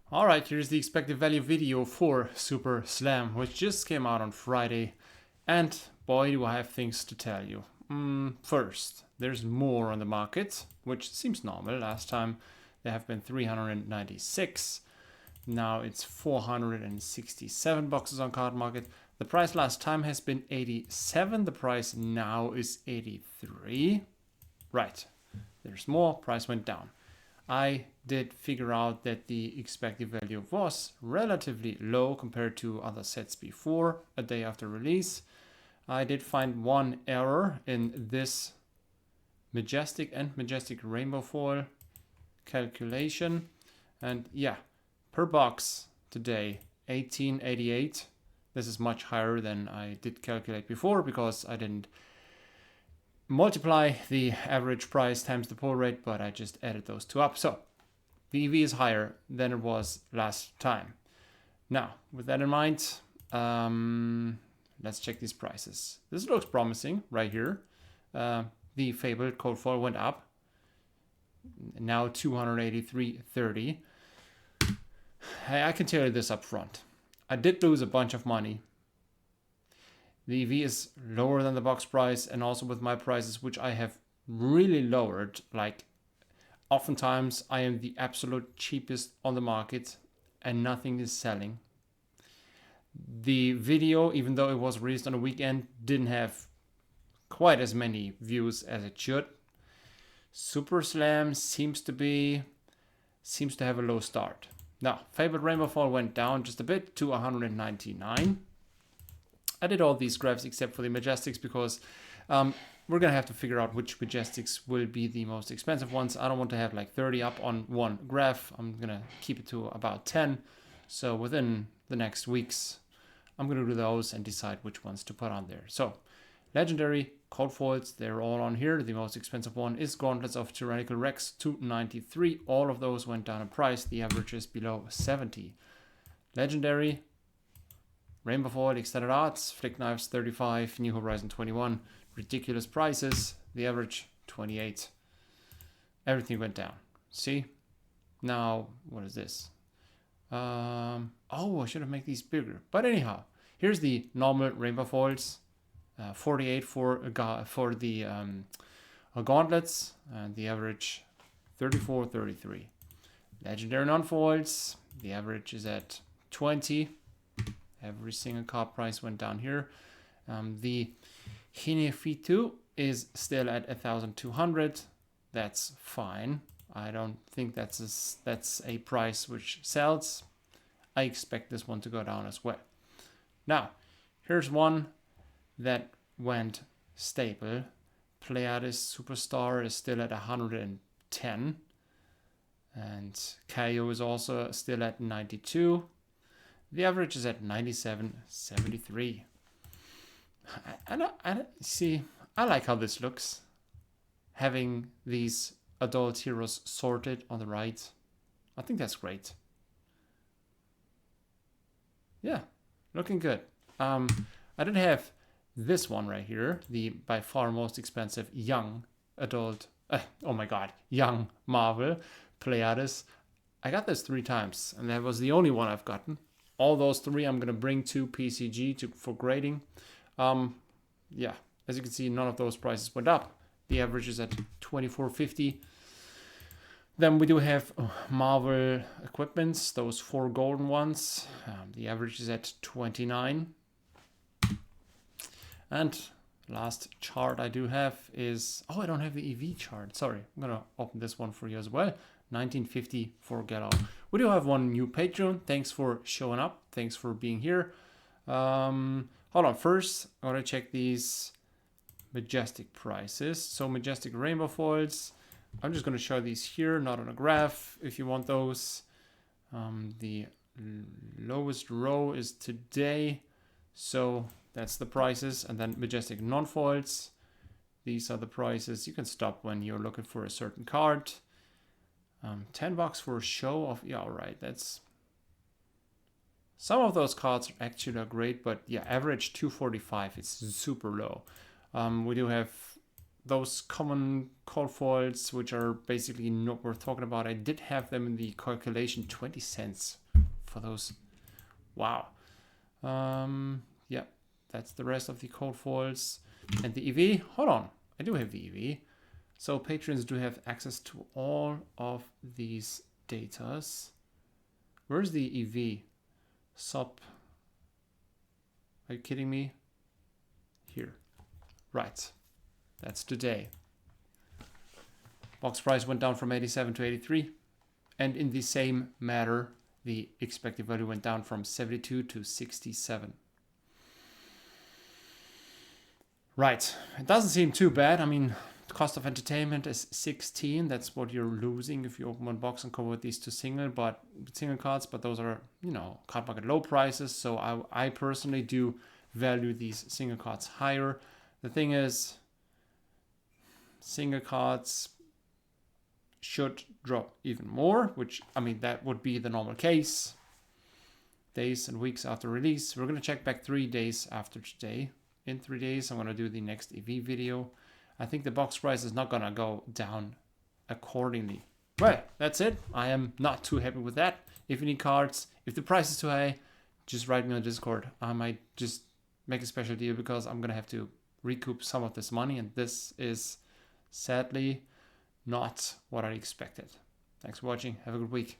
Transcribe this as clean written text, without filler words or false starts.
Alright, here's the expected value video for Super Slam, which just came out on Friday. And boy, do I have things to tell you. First, there's more on the market, which seems normal. Last time there have been 396. Now it's 467 boxes on Card Market. The price last time has been 87. The price now is 83. Right, there's more. Price went down. I did figure out that the expected value was relatively low compared to other sets before, a day after release. I did find one error in this Majestic and Majestic Rainbow Foil calculation. And yeah, per box today, 1888. This is much higher than I did calculate before because I didn't multiply the average price times the pull rate, but I just added those two up. So the EV is higher than it was last time. Now, with that in mind, let's check these prices. This looks promising right here. The fabled cold foil went up. Now 283.30. I can tell you this up front. I did lose a bunch of money. The EV is lower than the box price, and also with my prices, which I have really lowered. Like, oftentimes I am the absolute cheapest on the market and nothing is selling. The video, even though it was released on a weekend, didn't have quite as many views as it should. Super Slam seems to have a low start. Now, favorite Rainbow Foil went down just a bit to 199. I did all these graphs except for the Majestics because we're going to have to figure out which Majestics will be the most expensive ones. I don't want to have like 30 up on one graph. I'm going to keep it to about 10. So within the next weeks, I'm going to do those and decide which ones to put on there. So Legendary, Cold Foils, they're all on here. The most expensive one is Gauntlets of Tyrannical Rex, 293. All of those went down in price. The average is below 70. Legendary, Rainbow Foil, Extended Arts, Flick Knives 35, New Horizon 21. Ridiculous prices. The average 28. Everything went down. See? Now, what is this? Oh, I should have made these bigger. But anyhow, here's the normal Rainbow Foils. 48 for the gauntlets, and the average 34.33. Legendary non-foils, the average is at 20. Every single card price went down here. The Hinefitu is still at 1,200. That's fine. I don't think that's a price which sells. I expect this one to go down as well. Now, here's one that went stable. Pleiades Superstar is still at 110. And KO is also still at 92. The average is at 97.73. I like how this looks. Having these adult heroes sorted on the right. I think that's great. Yeah, looking good. I did have this one right here, the by far most expensive young adult, young Marvel Pleiades. I got this 3 times, and that was the only one I've gotten. All those 3 I'm going to bring to PCG for grading. Yeah, as you can see, none of those prices went up. The average is at 24.50. Then we do have Marvel equipments, those 4 golden ones. The average is at 29. And last chart I do have is, I don't have the EV chart. Sorry, I'm going to open this one for you as well. 1950 for Gallo. We do have one new Patreon. Thanks for showing up. Thanks for being here. Hold on. First, I want to check these Majestic prices. So Majestic Rainbow Foils. I'm just going to show these here, not on a graph if you want those. The lowest row is today. So that's the prices. And then Majestic non-foils. These are the prices. You can stop when you're looking for a certain card. $10 for a show of, yeah, all right. That's, some of those cards actually are great, but yeah, average 245 is super low. We do have those common call foils, which are basically not worth talking about, I did have them in the calculation, 20 cents for those. Wow. Yeah, that's the rest of the call foils. And the EV, hold on, I do have the EV. So patrons do have access to all of these datas. Where's the EV? SUP. Are you kidding me? Here. Right. That's today. Box price went down from 87 to 83. And in the same matter, the expected value went down from 72 to 67. Right. It doesn't seem too bad. I mean, the cost of entertainment is 16. That's what you're losing if you open one box and convert these to single cards. But those are, you know, card market low prices. So I personally do value these single cards higher. The thing is, single cards should drop even more, which, I mean, that would be the normal case. Days and weeks after release. We're going to check back 3 days after today. In 3 days, I'm going to do the next EV video. I think the box price is not going to go down accordingly. Right, that's it. I am not too happy with that. If you need cards, if the price is too high, just write me on Discord. I might just make a special deal because I'm going to have to recoup some of this money, and this is sadly not what I expected. Thanks for watching. Have a good week.